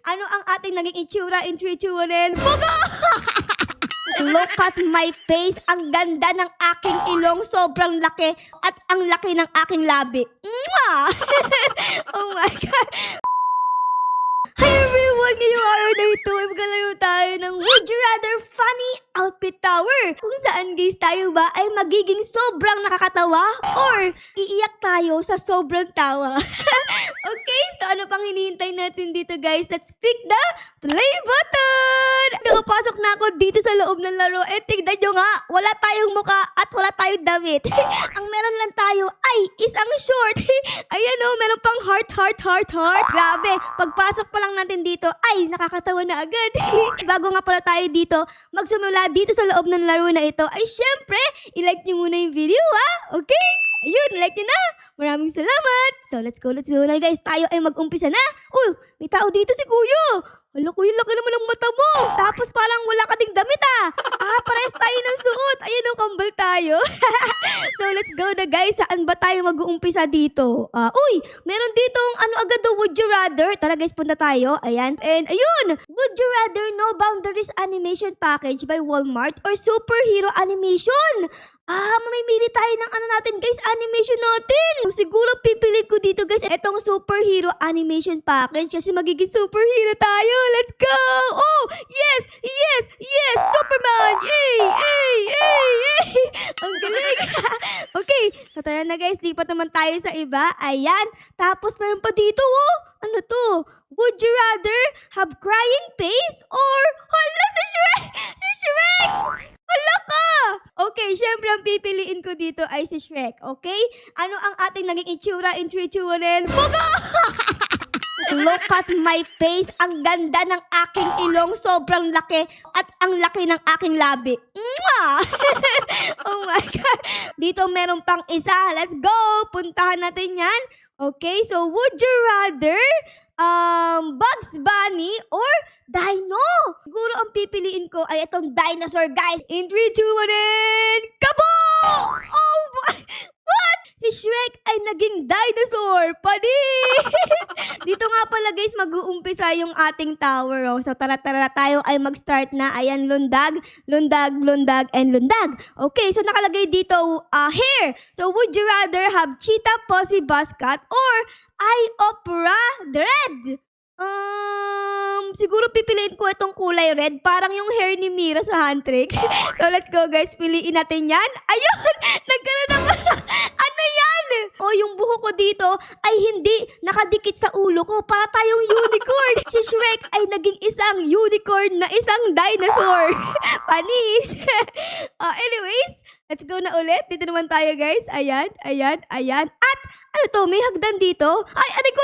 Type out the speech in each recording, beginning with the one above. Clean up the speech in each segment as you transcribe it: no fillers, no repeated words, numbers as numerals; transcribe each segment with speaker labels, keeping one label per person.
Speaker 1: Ano ang ating naging itsura in 3, 2, 1, and Bugo! Look at my face. Ang ganda ng aking ilong. Sobrang laki. At ang laki ng aking labi. Mwah! Oh my God. Hi everyone! Ngayong araw na ito ay maglalaro tayo ng Would You Rather Funny Outfit Tower. Kung saan guys tayo ba ay magiging sobrang nakakatawa or iiyak tayo sa sobrang tawa. Okay, so ano pang hinihintay natin dito guys? Let's click the play button! Nakapasok na ako dito sa loob ng laro. Eh tignan nyo nga, wala tayong muka at wala tayong damit. Ang meron lang tayo ay isang short. Ayan o, meron pang heart. Grabe, pagpasok pa lang natin dito ay nakakatawa na agad. Bago nga pala tayo dito, magsumula dito sa loob ng laro na ito ay syempre, i-like nyo muna yung video ha. Okay? Ayun, like nyo na. Maraming salamat. So let's go na guys. Tayo ay mag-umpisa na. Uy, may tao dito si Kuya. Hala Kuya, laki naman ng mata mo. Tapos parang wala ka ding damit parehas tayo ng suot. Ayun o, kambal tayo. So let's go na guys. Saan ba tayo mag-uumpisa dito? Uy, meron ditong ano agad o, Would You Rather. Tara guys, punta tayo. Ayan. And ayun, Would You Rather No Boundaries Animation Package by Walmart or Superhero Animation? Mamimili tayo ng ano natin guys, animation natin. Siguro pipili ko dito guys, etong Superhero Animation Package kasi magiging superhero tayo. Let's go! Oh, yes! Superman! Yay! Ang galing! Okay, so tara na guys, lipat naman tayo sa iba. Ayan, tapos meron pa dito oh. Ano to? Would you rather have crying face or hala si Shrek! Hala ka! Okay, syempre ang pipiliin ko dito ay si Shrek, okay? Ano ang ating naging itsura in 3, 2, 1, and Bugo! Look at my face. Ang ganda ng aking ilong. Sobrang laki. At ang laki ng aking labi. Mwah! Oh my God. Dito meron pang isa. Let's go. Puntahan natin yan. Okay, so would you rather Bugs Bunny or Dino? Siguro ang pipiliin ko ay itong dinosaur guys. In 3, 2, 1, and kaboom! Oh my... What? Si Shrek ay naging dinosaur. Dito nga pala guys, mag-uumpisa yung ating tower. Oh. So tara tayo ay mag-start na. Ayan, lundag, and lundag. Okay, so nakalagay dito hair. So would you rather have cheetah, pussy, buzz cut or eye opera red? Siguro pipiliin ko itong kulay red. Parang yung hair ni Mira sa Huntrix. So let's go guys, piliin natin yan. Ayun! Nagkaroon ng... ano yan? O yung buhok ko dito ay hindi nakadikit sa ulo ko. Para tayong unicorn. Si Shrek ay naging isang unicorn na isang dinosaur. Panis! Anyways, let's go na ulit. Dito naman tayo guys. Ayan. At ano to? May hagdan dito? Ay, aray ko!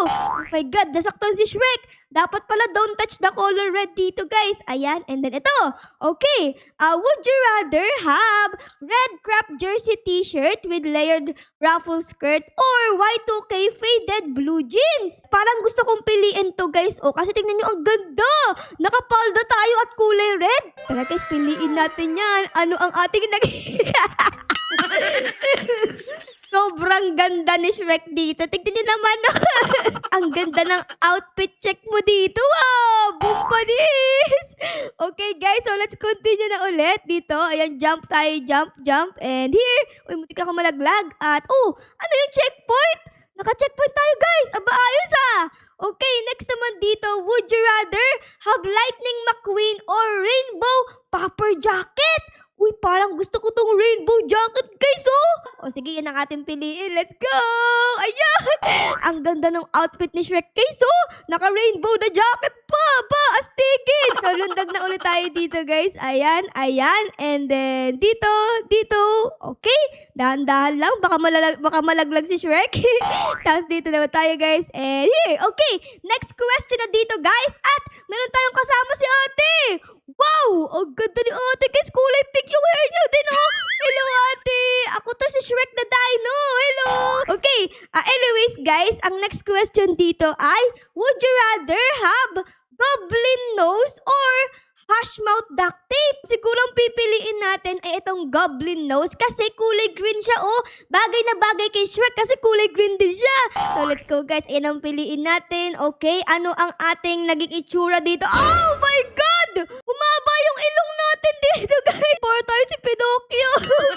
Speaker 1: Oh my God, nasaktan si Shrek. Dapat pala don't touch the color red dito guys. Ayan, and then ito. Okay, would you rather have red crop jersey t-shirt with layered ruffle skirt or Y2K faded blue jeans? Parang gusto kong piliin to guys. Kasi tingnan nyo, ang ganda. Nakapalda tayo at kulay red. Tara guys, piliin natin yan. Ano ang ating Sobrang ganda ni Shrek dito. Tignan nyo naman. Ang ganda ng outfit check mo dito. Wow! Bumpanis! Okay guys, so let's continue na ulit dito. Ayan, jump tayo. Jump. And here, uy, mutik ako malaglag. At, ano yung checkpoint? Naka-checkpoint tayo guys. Aba, ayos Okay, next naman dito. Would you rather have Lightning McQueen or Rainbow Popper Jacket? Uy, parang gusto ko tong rainbow jacket, guys, sige, yan ang ating piliin. Let's go! Ayan! Ang ganda ng outfit ni Shrek, guys, naka-rainbow na jacket pa! Astigin! So, lundag na ulit tayo dito, guys. Ayan. And then, dito. Okay? Dahan-dahan lang. Baka malaglag si Shrek. Tapos dito naman tayo, guys. And here. Okay. Next question na dito, guys. At meron tayong kasama si ate. Wow! Ang ganda ni ate, guys. Kulay pink yung hair niyo din, Hello, ate. Ako to si Shrek the Dino. Hello. Okay. Anyways, guys, ang next question dito ay, would you rather have goblin nose or hash mouth duct tape. Siguro ang pipiliin natin ay itong goblin nose kasi kulay green siya, oh. Bagay na bagay kay Shrek kasi kulay green din siya. So let's go guys, ayan ang piliin natin. Okay, ano ang ating naging itsura dito? Oh my God! Humaba yung ilong natin dito guys. Para tayo si Pinocchio.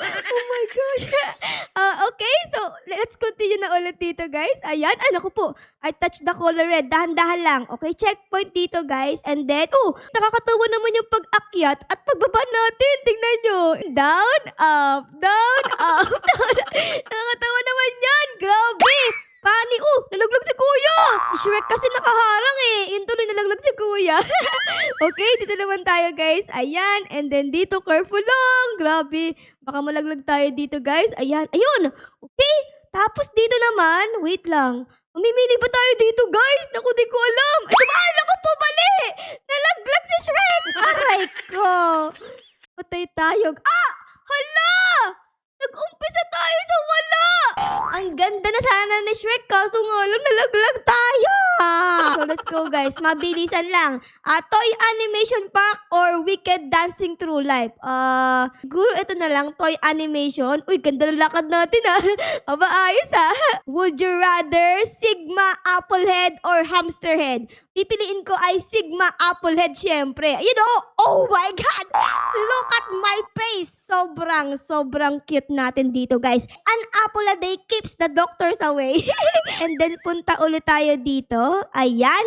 Speaker 1: Oh my gosh. Okay, so let's continue na ulit dito guys. Ayan, naku po. I touched the color red. Dahan-dahan lang. Okay, checkpoint dito guys. And then, nakakatawa naman yung pag-akyat at pagbaba natin. Tingnan nyo. Down, up, down, up, down. Nakakatawa naman yan. Grabe. Pani, nalaglag si Kuya. Si Shrek kasi nakaharang eh. Yun tuloy nalaglag si Kuya. Okay, dito naman tayo guys. Ayan, and then dito, careful lang. Grabe. Baka malaglag tayo dito guys. Ayan, ayun. Okay, tapos dito naman, wait lang. Mamimili ba tayo dito guys? Naku, di ko alam. Ito ba? Naku po, mali. Nalaglag si Shrek. Aray ko. Patay tayo. Hala! Nag-umpisa tayo sa wala! Ang ganda na sana ni Shrek, kaso nga lang nalaglag tayo! So let's go guys, mabilisan lang. Toy Animation Park or Wicked Dancing Through Life? Siguro ito na lang, Toy Animation. Uy, ganda ng lakad natin Aba, ayos Would you rather Sigma Applehead or Hamsterhead? Pipiliin ko ay Sigma Applehead syempre. Ayun oh my God! Look at my face! Sobrang cute natin dito guys. An apple a day keeps the doctors away. And then punta ulit tayo dito. Ayan.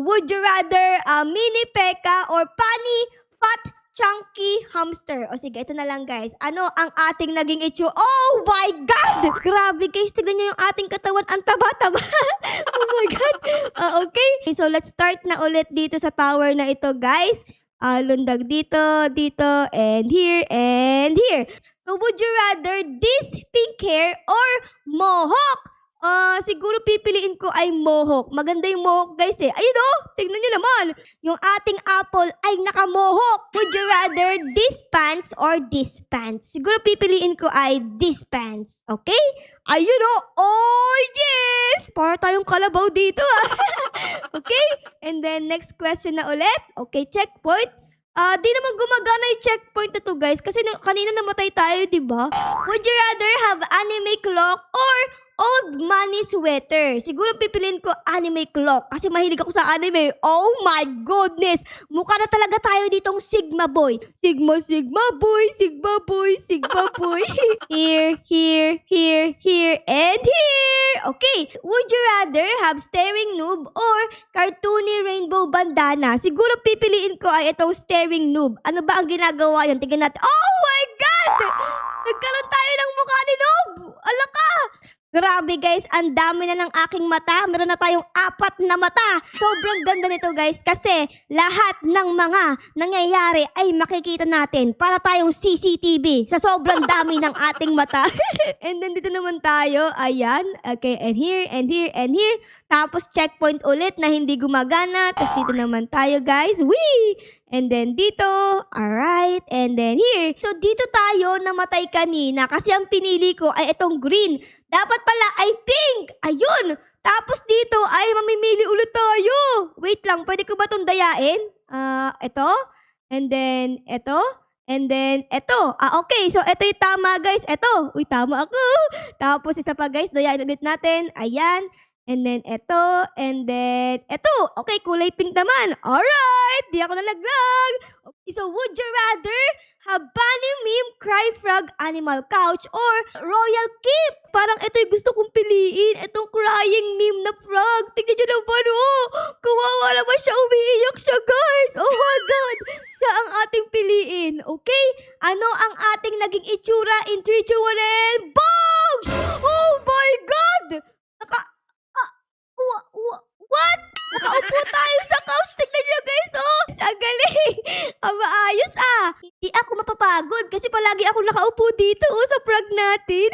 Speaker 1: Would you rather mini Pekka or Pani Fat Chunky Hamster? O sige, ito na lang guys. Ano ang ating naging Oh my God! Grabe guys, tignan nyo yung ating katawan. Ang taba-taba. Oh my God. Okay, so let's start na ulit dito sa tower na ito guys. Lundag dito, and here, and here. So, would you rather this pink hair or mohawk? Siguro pipiliin ko ay mohawk. Maganda yung mohawk guys eh. Ayun tignan nyo naman. Yung ating apple ay naka-mohawk. Would you rather this pants or this pants? Siguro pipiliin ko ay this pants. Okay? Ayun oh yes! Para tayong kalabaw dito Okay? And then next question na ulit. Okay, checkpoint. Di naman gumagana yung checkpoint na to guys kasi kanina namatay tayo, di ba? Would you rather have anime clock or old money sweater? Siguro pipiliin ko anime clock kasi mahilig ako sa anime. Oh my goodness! Mukha na talaga tayo ditong Sigma boy. Sigma boy, Sigma boy, Sigma boy. Here, and here. Okay, would you rather have staring noob or cartoony rainbow bandana? Siguro pipiliin ko ay itong staring noob. Ano ba ang ginagawa yan? Tingnan natin. Oh my God! Nagkaroon tayo ng mukha ni noob! Alaka! Grabe guys, ang dami na ng aking mata. Meron na tayong 4 na mata. Sobrang ganda nito guys kasi lahat ng mga nangyayari ay makikita natin para tayong CCTV sa sobrang dami ng ating mata. And then dito naman tayo, ayan. Okay, and here, and here, and here. Tapos checkpoint ulit na hindi gumagana. Tapos dito naman tayo guys. Whee! And then dito, alright, and then here. So dito tayo namatay kanina kasi ang pinili ko ay itong green. Dapat pala ay pink. Ayun. Tapos dito ay mamimili ulit tayo. Wait lang, pwede ko ba itong dayain? Ito. And then ito. And then ito. Okay. So ito yung tama guys. Ito. Uy, tama ako. Tapos isa pa guys, dayain ulit natin. Ayan. And then ito, and then ito. Okay, kulay pink naman. Alright, di ako nalaglag. Okay, so would you rather have Bunny Meme Cry Frog Animal Couch or Royal Keep? Parang ito yung gusto kong piliin. Itong crying meme na frog. Tignan nyo naman kawawa naman siya. Umiiyak siya guys. Oh my God. Siya ang ating piliin. Okay? Ano ang ating naging itsura in 3, 2, 1, and BOOM! Oh my God! What? Nakaupo tayo sa couch. Tignan nyo guys, ang galing. Maayos Hindi ako mapapagod kasi palagi ako nakaupo dito sa prank natin.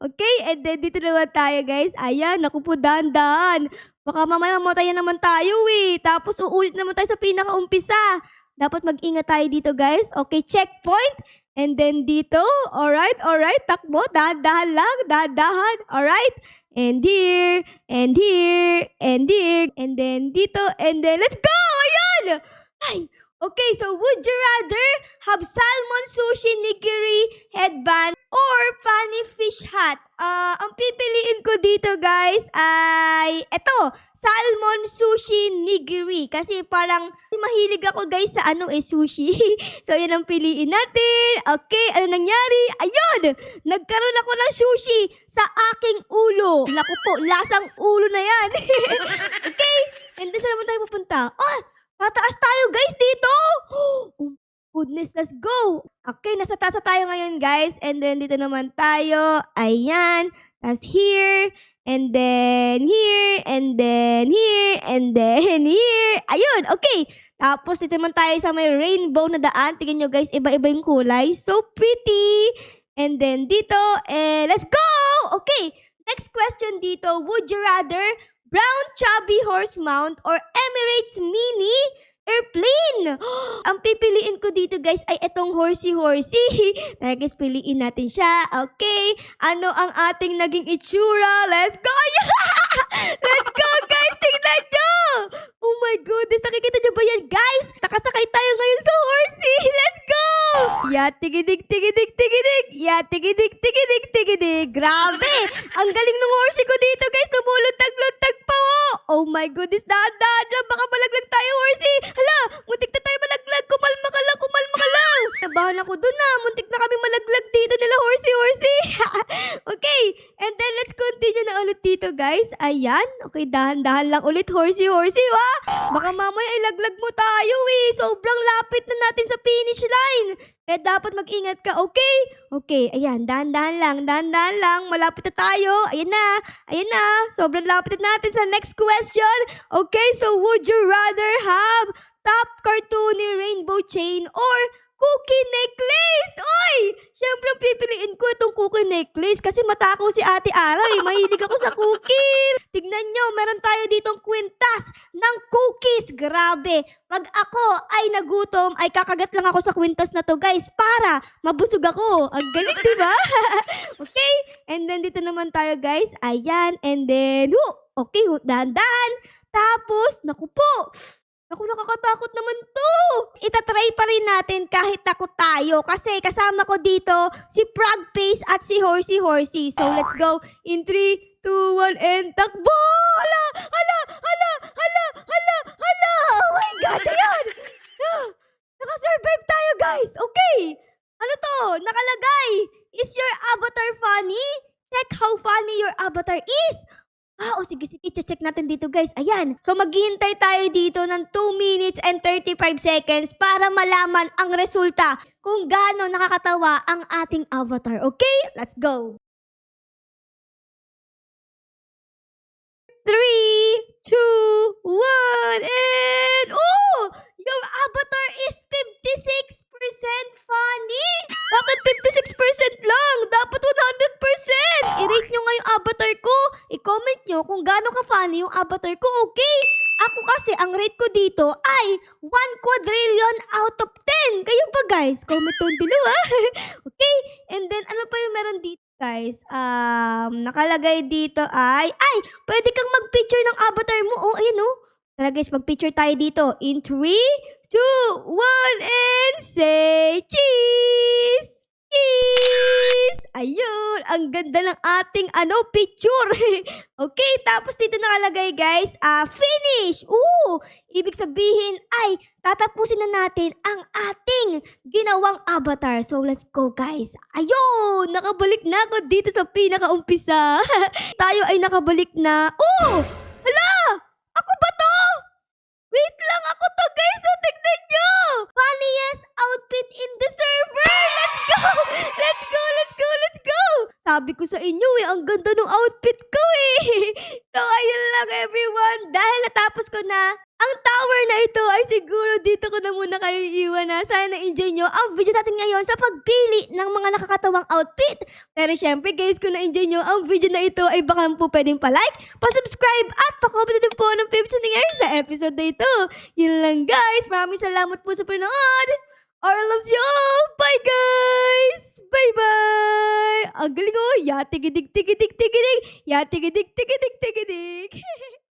Speaker 1: Okay, and then dito naman tayo guys. Ayan, naku po, dahan-dahan. Baka mamaya mamatayan naman tayo Tapos uulit naman tayo sa pinakaumpisa. Dapat mag-ingat tayo dito guys. Okay, checkpoint. And then dito. Alright. Takbo. Dahan-dahan lang. Dahan-dahan. Alright. And here, and here, and here, and then dito, and then let's go! Ayan! Ay, Okay, so would you rather have salmon sushi nigiri headband or funny fish hat? Ang pipiliin ko dito guys ay eto, salmon sushi nigiri. Kasi parang mahilig ako guys sa sushi. So yan ang piliin natin. Okay, ano nangyari? Ayun! Nagkaroon ako ng sushi sa aking ulo. Naku po, lasang ulo na yan. Okay, and then saan naman tayo pupunta? Mataas tayo guys dito! Oh goodness, let's go! Okay, nasa taas na tayo ngayon guys. And then dito naman tayo. Ayan. Tapos here. And then here. And then here. And then here. Ayun, okay. Tapos dito naman tayo sa may rainbow na daan. Tingnan nyo guys, iba-iba yung kulay. So pretty! And then dito, let's go! Okay, next question dito. Would you rather brown chubby horse mount or Emirates mini airplane? Ang pipiliin ko dito guys ay itong horsey. Tara guys, piliin natin siya. Okay, ano ang ating naging itsura? Let's go! Let's go guys, tingnan nyo! Oh my goodness, nakikita nyo ba yan guys? Nakasakay tayo ngayon sa horsey. Let's go! Yatigidig. Yatigidig. Grabe! Ang galing ng horsey ko dito guys. Lumulutag-lutag pa oh. Oh my goodness, dahan-dahan lang. Baka malaglag tayo horsey. Hala, muntik na tayo malaglag. Kumalma ka lang. Nabahan ako dun muntik na kami malaglag dito nila horsey. Okay, and then let's continue na ulit dito guys. Ayan, okay, dahan-dahan lang ulit horsey. Baka mamaya ilaglag mo tayo Sobrang lapit na natin sa finish line. Kaya dapat mag-ingat ka, okay? Okay, ayan, dahan-dahan lang. Malapit na tayo. Ayan na. Sobrang lapit na natin sa next question. Okay, so would you rather have top cartoony rainbow chain or cookie necklace? Oy! Siyempre, pipiliin ko itong cookie necklace kasi matakaw si Ate Ara Mahilig ako sa cookie. Tignan nyo, meron tayo ditong kwintas ng cookies. Grabe. Pag ako ay nagutom, ay kakagat lang ako sa kwintas na to, guys, para mabusog ako. Ang galing, di ba? Okay? And then, dito naman tayo, guys. Ayan. And then, okay, dahan-dahan. Tapos, naku po. Naku, nakakatakot naman to. Itatry pa rin natin kahit takot tayo. Kasi kasama ko dito si Frogface at si Horsey. So, let's go. In 3, 2, 1, and takbo! Hala! Oh my God, ayan! Nakasurvive tayo, guys. Okay. Ano to? Nakalagay. Is your avatar funny? Check how funny your avatar is. Sige, check natin dito guys. Ayan. So maghihintay tayo dito ng 2 minutes and 35 seconds para malaman ang resulta kung gaano nakakatawa ang ating avatar. Okay? Let's go. 3, 2, 1, and your avatar is 56% funny. Bakit 56% lang? Dapat 100%. I-rate nyo nga yung avatar ko. I-comment nyo kung gaano ka-funny yung avatar ko, okay? Ako kasi, ang rate ko dito ay 1 quadrillion out of 10. Kayo ba guys? Comment down below Okay? And then, ano pa yung meron dito guys? Nakalagay dito ay pwede kang mag-picture ng avatar mo. Ayan Tara guys, mag-picture tayo dito. In 3, 2, 1, and say cheese! Cheese! Ayun, ang ganda ng ating picture. Okay, tapos dito nakalagay guys, finish! Ibig sabihin ay tatapusin na natin ang ating ginawang avatar. So let's go guys. Ayun, nakabalik na ako dito sa pinakaumpisa. Tayo ay nakabalik na. Hala! Ako ba to? Wait lang, ako to guys. Tignan nyo. Funniest outfit in the server. Let's go. Sabi ko sa inyo ang ganda ng outfit ko So ayun lang everyone. Dahil natapos ko na ang tower na ito ay siguro dito ko na muna kayo iiwan Sana na-enjoy nyo ang video natin ngayon sa pagpili ng mga nakakatawang outfit. Pero syempre guys, kung na-enjoy nyo ang video na ito ay baka naman po pwedeng pa-like, pa-subscribe at pa-comment din po ng favorite sa nangyari sa episode na ito. Yun lang guys. Maraming salamat po sa panood. Our loves you all. Bye guys. Bye. Ang galing Yatigidig. Yatigidig.